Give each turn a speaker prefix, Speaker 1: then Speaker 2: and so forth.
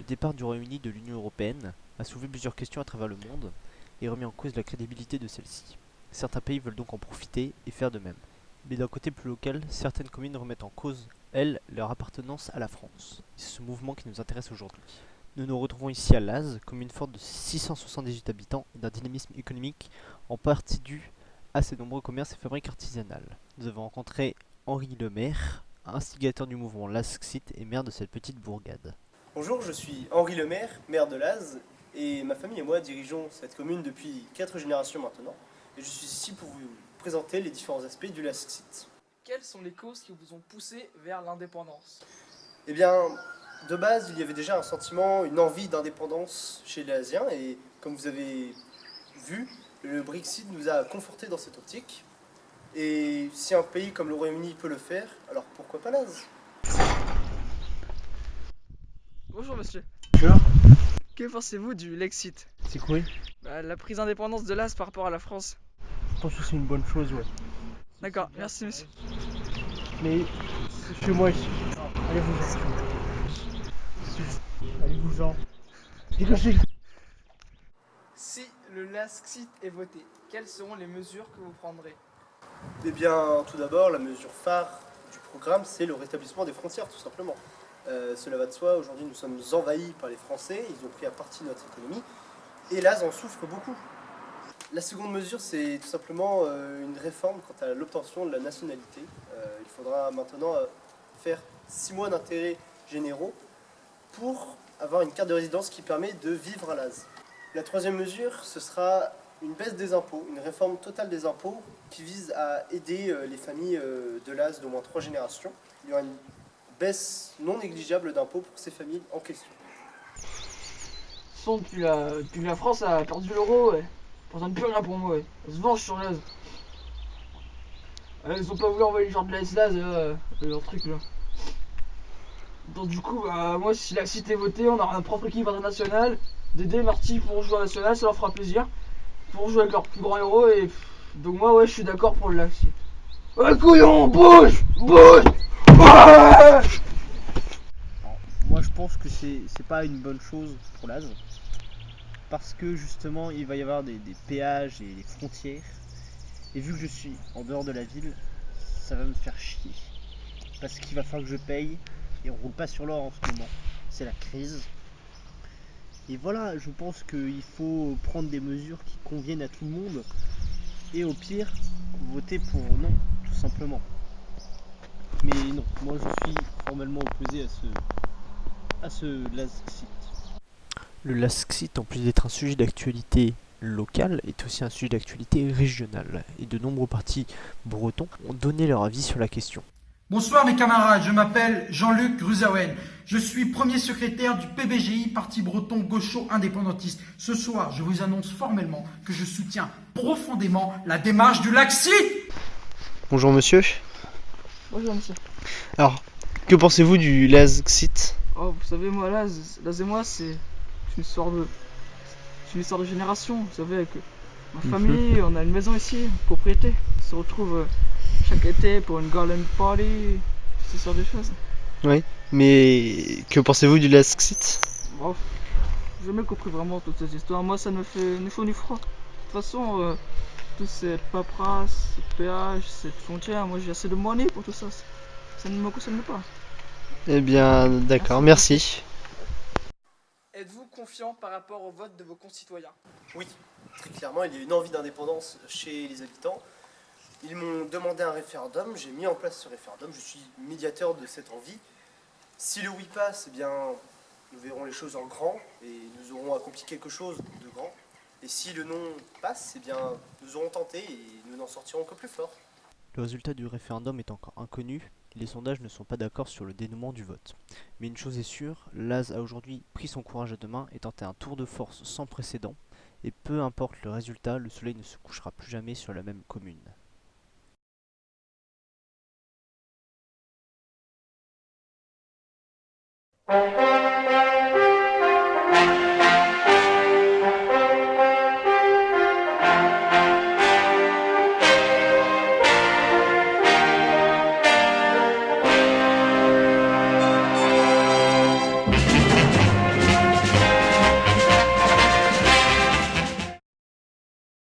Speaker 1: Le départ du Royaume-Uni de l'Union européenne a soulevé plusieurs questions à travers le monde et remis en cause la crédibilité de celle-ci. Certains pays veulent donc en profiter et faire de même. Mais d'un côté plus local, certaines communes remettent en cause, elles, leur appartenance à la France. C'est ce mouvement qui nous intéresse aujourd'hui. Nous nous retrouvons ici à Laz, commune forte de 678 habitants et d'un dynamisme économique en partie dû à ses nombreux commerces et fabriques artisanales. Nous avons rencontré Henri Lemaire, instigateur du mouvement Lasxit et maire de cette petite bourgade.
Speaker 2: Bonjour, je suis Henri Lemaire, maire de Laz, et ma famille et moi dirigeons cette commune depuis 4 générations maintenant. Et je suis ici pour vous présenter les différents aspects du Lasxit.
Speaker 3: Quelles sont les causes qui vous ont poussé vers l'indépendance?
Speaker 2: Eh bien, de base, il y avait déjà un sentiment, une envie d'indépendance chez les Asiens, et comme vous avez vu, le Brexit nous a confortés dans cette optique. Et si un pays comme le Royaume-Uni peut le faire, alors pourquoi pas Laz?
Speaker 3: Bonjour monsieur.
Speaker 4: Bonjour.
Speaker 3: Que pensez-vous du Lexit?
Speaker 4: C'est quoi?
Speaker 3: La prise d'indépendance de l'As par rapport à la France.
Speaker 4: Je pense que c'est une bonne chose, ouais.
Speaker 3: D'accord, merci monsieur.
Speaker 4: Mais c'est chez moi ici. Allez-vous-en. Allez-vous-en. Dégagez.
Speaker 3: Si le Lexit est voté, quelles seront les mesures que vous prendrez?
Speaker 2: Eh bien, tout d'abord, la mesure phare du programme, c'est le rétablissement des frontières, tout simplement. Cela va de soi, aujourd'hui nous sommes envahis par les Français, ils ont pris à partie notre économie, et Laz en souffre beaucoup. La seconde mesure, c'est tout simplement une réforme quant à l'obtention de la nationalité. Il faudra maintenant faire 6 mois d'intérêts généraux pour avoir une carte de résidence qui permet de vivre à Laz. La troisième mesure, ce sera une baisse des impôts, une réforme totale des impôts qui vise à aider les familles de Laz d'au moins 3 générations. Il y aura une baisse non négligeable d'impôts pour ces familles en question.
Speaker 5: Son, depuis la France a perdu l'euro, ouais. Ça donne plus rien pour moi, ouais. Elle se venge sur l'Az. Ils ont pas voulu envoyer les gens de la SLAZ, leur truc là. Donc du coup, bah, moi si la cité est votée, on aura notre propre équipe internationale. Dédé, Marty pour jouer en national, ça leur fera plaisir. Pour jouer avec leur plus grand héros et. Donc moi ouais je suis d'accord pour le Laxit. Ouais couillon, bouge! Bouge! Ouais.
Speaker 4: Alors, moi je pense que c'est pas une bonne chose pour l'Az. Parce que justement il va y avoir des péages et des frontières. Et vu que je suis en dehors de la ville, ça va me faire chier. Parce qu'il va falloir que je paye. Et on roule pas sur l'or en ce moment. C'est la crise. Et voilà, je pense qu'il faut prendre des mesures qui conviennent à tout le monde. Et au pire, voter pour non, tout simplement. Mais non, moi je suis formellement opposé à ce Lasxit.
Speaker 1: Le Lasxit, en plus d'être un sujet d'actualité locale, est aussi un sujet d'actualité régionale, et de nombreux partis bretons ont donné leur avis sur la question.
Speaker 6: Bonsoir mes camarades, je m'appelle Jean-Luc Gruzawen. Je suis premier secrétaire du PBGI, Parti breton gaucho indépendantiste. Ce soir, je vous annonce formellement que je soutiens profondément la démarche du Laxit.
Speaker 4: Bonjour monsieur.
Speaker 5: Bonjour monsieur.
Speaker 4: Alors, que pensez-vous du Lasxit?
Speaker 5: Oh vous savez moi Laz et moi c'est une histoire de. C'est une histoire de génération, vous savez avec ma famille, on a une maison ici, une propriété. On se retrouve chaque été pour une garden party, toutes ces sortes de choses.
Speaker 4: Oui. Mais que pensez-vous du Lasxit?
Speaker 5: Bref, j'ai jamais compris vraiment toutes ces histoires. Moi, ça me fait ni chaud ni froid. De toute façon, toute cette paperasse, ce péage, cette frontière, moi j'ai assez de money pour tout ça. Ça ne me concerne pas.
Speaker 4: Eh bien, d'accord, merci.
Speaker 3: Êtes-vous confiant par rapport au vote de vos concitoyens?
Speaker 2: Oui, très clairement, il y a une envie d'indépendance chez les habitants. Ils m'ont demandé un référendum, j'ai mis en place ce référendum, je suis médiateur de cette envie. Si le oui passe, eh bien, nous verrons les choses en grand et nous aurons accompli quelque chose de grand. Et si le non passe, eh bien, nous aurons tenté et nous n'en sortirons que plus fort.
Speaker 1: Le résultat du référendum est encore inconnu, et les sondages ne sont pas d'accord sur le dénouement du vote. Mais une chose est sûre, Laz a aujourd'hui pris son courage à deux mains et tenté un tour de force sans précédent, et peu importe le résultat, le soleil ne se couchera plus jamais sur la même commune.